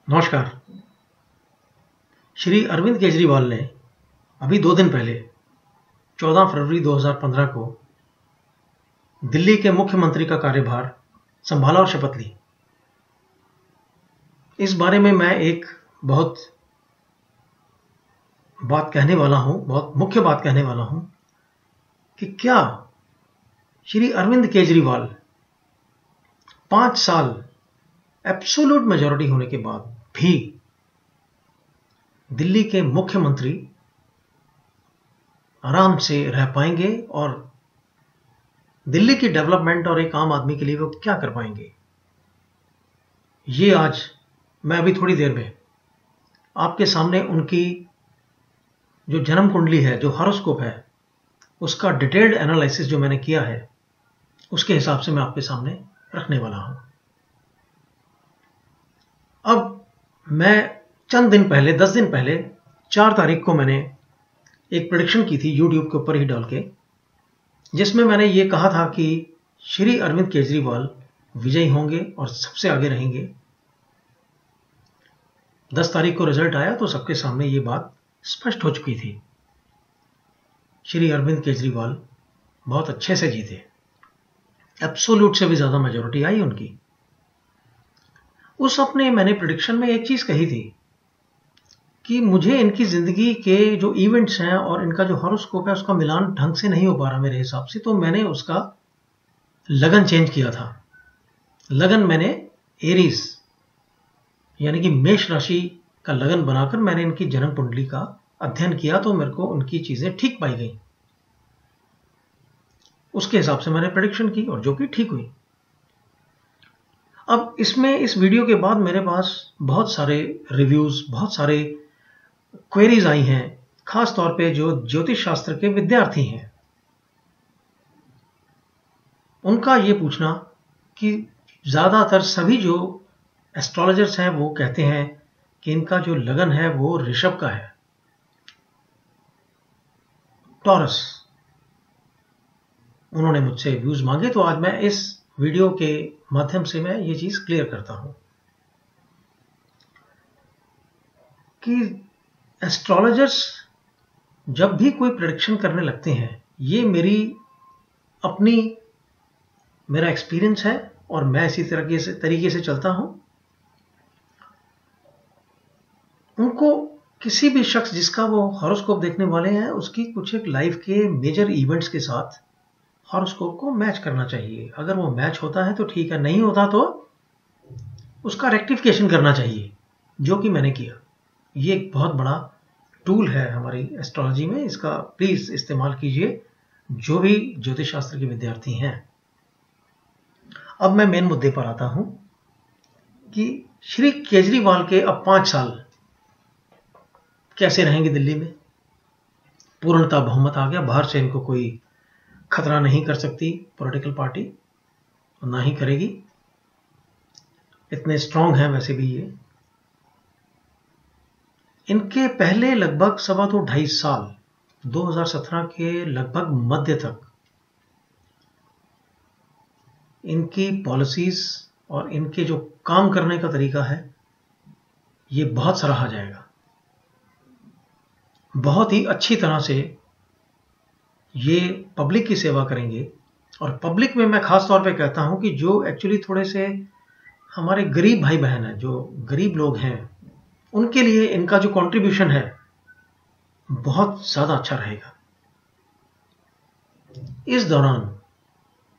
नमस्कार। श्री अरविंद केजरीवाल ने अभी 2 दिन पहले 14 फरवरी 2015 को दिल्ली के मुख्यमंत्री का कार्यभार संभाला और शपथ ली। इस बारे में मैं एक बहुत मुख्य बात कहने वाला हूं कि क्या श्री अरविंद केजरीवाल 5 साल एब्सोल्यूट मेजॉरिटी होने के बाद भी दिल्ली के मुख्यमंत्री आराम से रह पाएंगे और दिल्ली की डेवलपमेंट और एक आम आदमी के लिए वो क्या कर पाएंगे, ये आज मैं अभी थोड़ी देर में आपके सामने उनकी जो जन्म कुंडली है, जो हॉरोस्कोप है, उसका डिटेल्ड एनालिसिस जो मैंने किया है, उसके हिसाब से मैं आपके सामने रखने वाला हूं। अब मैं चंद दिन पहले, 10 दिन पहले 4 तारीख को मैंने एक प्रेडिक्शन की थी यूट्यूब के ऊपर ही डाल के, जिसमें मैंने ये कहा था कि श्री अरविंद केजरीवाल विजयी होंगे और सबसे आगे रहेंगे। 10 तारीख को रिजल्ट आया तो सबके सामने ये बात स्पष्ट हो चुकी थी। श्री अरविंद केजरीवाल बहुत अच्छे से जीते, एब्सोल्यूट से भी ज्यादा मेजॉरिटी आई उनकी। मैंने प्रेडिक्शन में एक चीज कही थी कि मुझे इनकी जिंदगी के जो इवेंट्स हैं और इनका जो हॉरोस्कोप है उसका मिलान ढंग से नहीं हो पा रहा मेरे हिसाब से, तो मैंने उसका लगन चेंज किया था। लगन मैंने एरीज यानी कि मेष राशि का लगन बनाकर मैंने इनकी जन्म कुंडली का अध्ययन किया, तो मेरे को उनकी चीजें ठीक पाई गई। उसके हिसाब से मैंने प्रेडिक्शन की और जो कि ठीक हुई। अब इस वीडियो के बाद मेरे पास बहुत सारे रिव्यूज, बहुत सारे क्वेरीज आई हैं, खास तौर पे जो ज्योतिष शास्त्र के विद्यार्थी हैं, उनका ये पूछना कि ज्यादातर सभी जो एस्ट्रोलॉजर्स हैं वो कहते हैं कि इनका जो लगन है वो ऋषभ का है, टॉरस। उन्होंने मुझसे व्यूज मांगे, तो आज मैं इस वीडियो के माध्यम से मैं ये चीज क्लियर करता हूं कि एस्ट्रोलॉजर्स जब भी कोई प्रेडिक्शन करने लगते हैं, ये मेरा एक्सपीरियंस है और मैं इसी तरीके से चलता हूं। उनको किसी भी शख्स जिसका वो हॉरोस्कोप देखने वाले हैं, उसकी कुछ एक लाइफ के मेजर इवेंट्स के साथ हॉरोस्कोप को मैच करना चाहिए। अगर वो मैच होता है तो ठीक है, नहीं होता तो उसका रेक्टिफिकेशन करना चाहिए, जो कि मैंने किया। ये एक बहुत बड़ा टूल है हमारी एस्ट्रोलॉजी में, इसका प्लीज इस्तेमाल कीजिए जो भी ज्योतिष शास्त्र के विद्यार्थी हैं। अब मैं मेन मुद्दे पर आता हूं कि श्री केजरीवाल के अब 5 साल कैसे रहेंगे दिल्ली में। पूर्णतः बहुमत आ गया, बाहर से इनको कोई खतरा नहीं कर सकती पॉलिटिकल पार्टी, और ना ही करेगी। इतने स्ट्रांग हैं वैसे भी ये। इनके पहले लगभग 2.5 साल 2017 के लगभग मध्य तक इनकी पॉलिसीज और इनके जो काम करने का तरीका है, ये बहुत सराहा जाएगा। बहुत ही अच्छी तरह से ये पब्लिक की सेवा करेंगे। और पब्लिक में मैं खास तौर पे कहता हूं कि जो एक्चुअली थोड़े से हमारे गरीब भाई बहन हैं, जो गरीब लोग हैं, उनके लिए इनका जो कंट्रीब्यूशन है बहुत ज्यादा अच्छा रहेगा। इस दौरान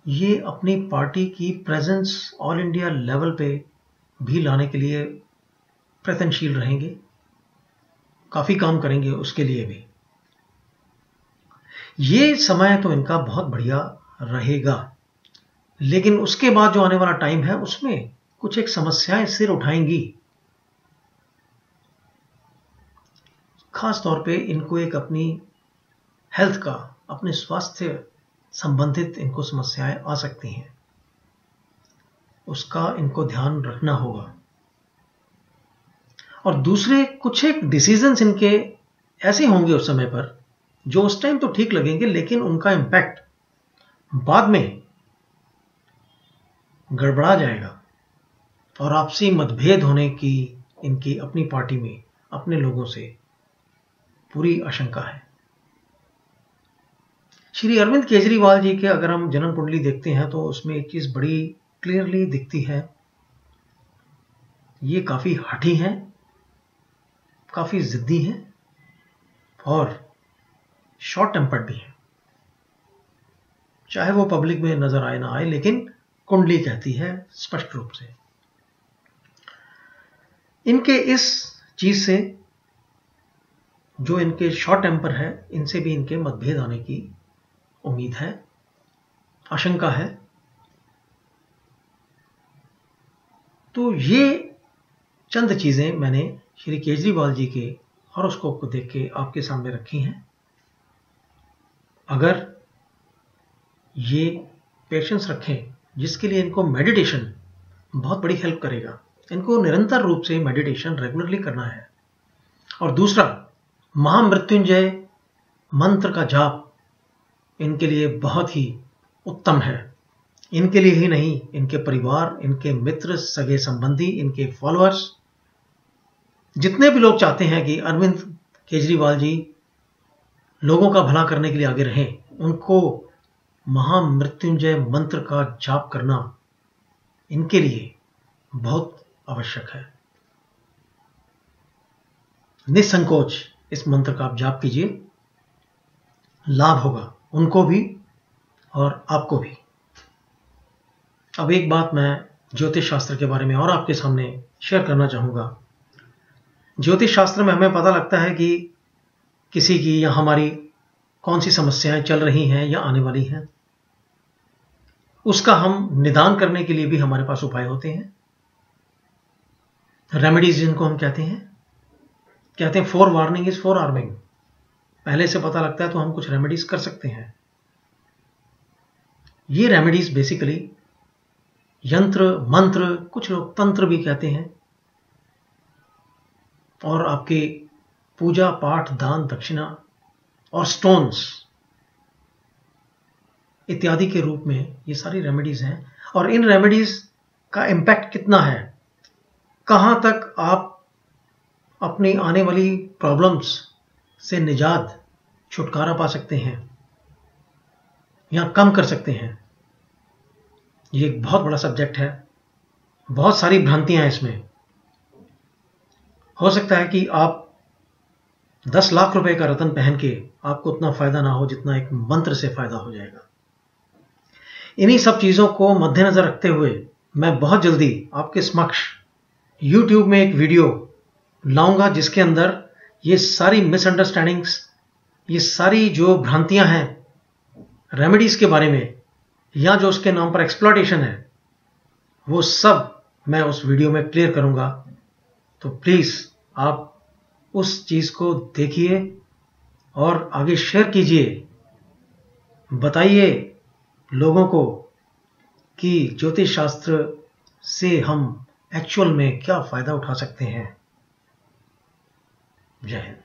ये अपनी पार्टी की प्रेजेंस ऑल इंडिया लेवल पे भी लाने के लिए प्रयत्नशील रहेंगे, काफी काम करेंगे उसके लिए भी। ये समय तो इनका बहुत बढ़िया रहेगा, लेकिन उसके बाद जो आने वाला टाइम है उसमें कुछ एक समस्याएं सिर उठाएंगी। खास तौर पे इनको एक अपनी हेल्थ का, अपने स्वास्थ्य संबंधित इनको समस्याएं आ सकती हैं, उसका इनको ध्यान रखना होगा। और दूसरे कुछ एक डिसीजंस इनके ऐसे होंगे उस समय पर जो उस टाइम तो ठीक लगेंगे, लेकिन उनका इंपैक्ट बाद में गड़बड़ा जाएगा और आपसी मतभेद होने की इनकी अपनी पार्टी में अपने लोगों से पूरी आशंका है। श्री अरविंद केजरीवाल जी के अगर हम जन्म कुंडली देखते हैं तो उसमें एक चीज बड़ी क्लियरली दिखती है, ये काफी हठी हैं, काफी जिद्दी हैं और शॉर्ट टेम्पर्ड भी हैं। चाहे वो पब्लिक में नजर आए ना आए, लेकिन कुंडली कहती है स्पष्ट रूप से। इनके इस चीज से, जो इनके शॉर्ट टेम्पर है, इनसे भी इनके मतभेद आने की उम्मीद है, आशंका है। तो ये चंद चीजें मैंने श्री केजरीवाल जी के हॉरोस्कोप को देख के आपके सामने रखी हैं। अगर ये पेशेंस रखें, जिसके लिए इनको मेडिटेशन बहुत बड़ी हेल्प करेगा, इनको निरंतर रूप से मेडिटेशन रेगुलरली करना है। और दूसरा, महामृत्युंजय मंत्र का जाप इनके लिए बहुत ही उत्तम है। इनके लिए ही नहीं, इनके परिवार, इनके मित्र, सगे संबंधी, इनके फॉलोअर्स, जितने भी लोग चाहते हैं कि अरविंद केजरीवाल जी लोगों का भला करने के लिए आगे रहें, उनको महामृत्युंजय मंत्र का जाप करना इनके लिए बहुत आवश्यक है। निसंकोच इस मंत्र का आप जाप कीजिए, लाभ होगा उनको भी और आपको भी। अब एक बात मैं ज्योतिष शास्त्र के बारे में और आपके सामने शेयर करना चाहूंगा। ज्योतिष शास्त्र में हमें पता लगता है कि किसी की या हमारी कौन सी समस्याएं चल रही हैं या आने वाली हैं, उसका हम निदान करने के लिए भी हमारे पास उपाय होते हैं, रेमेडीज जिनको हम कहते हैं four warning is four arming. पहले से पता लगता है तो हम कुछ रेमेडीज कर सकते हैं। ये रेमेडीज बेसिकली यंत्र, मंत्र, कुछ लोग तंत्र भी कहते हैं, और आपके पूजा पाठ, दान दक्षिणा और स्टोन्स इत्यादि के रूप में ये सारी रेमेडीज हैं। और इन रेमेडीज का इम्पैक्ट कितना है, कहां तक आप अपनी आने वाली प्रॉब्लम्स से निजात, छुटकारा पा सकते हैं या कम कर सकते हैं, ये एक बहुत बड़ा सब्जेक्ट है। बहुत सारी भ्रांतियां हैं इसमें। हो सकता है कि आप 10 लाख रुपए का रत्न पहन के आपको उतना फायदा ना हो जितना एक मंत्र से फायदा हो जाएगा। इन्हीं सब चीजों को मद्देनजर रखते हुए मैं बहुत जल्दी आपके समक्ष YouTube में एक वीडियो लाऊंगा, जिसके अंदर ये सारी मिसअंडरस्टैंडिंग्स, ये सारी जो भ्रांतियां हैं रेमेडीज के बारे में, या जो उसके नाम पर एक्सप्लॉयटेशन है, वो सब मैं उस वीडियो में क्लियर करूंगा। तो प्लीज आप उस चीज को देखिए और आगे शेयर कीजिए, बताइए लोगों को कि ज्योतिष शास्त्र से हम एक्चुअल में क्या फायदा उठा सकते हैं। जय हिंद।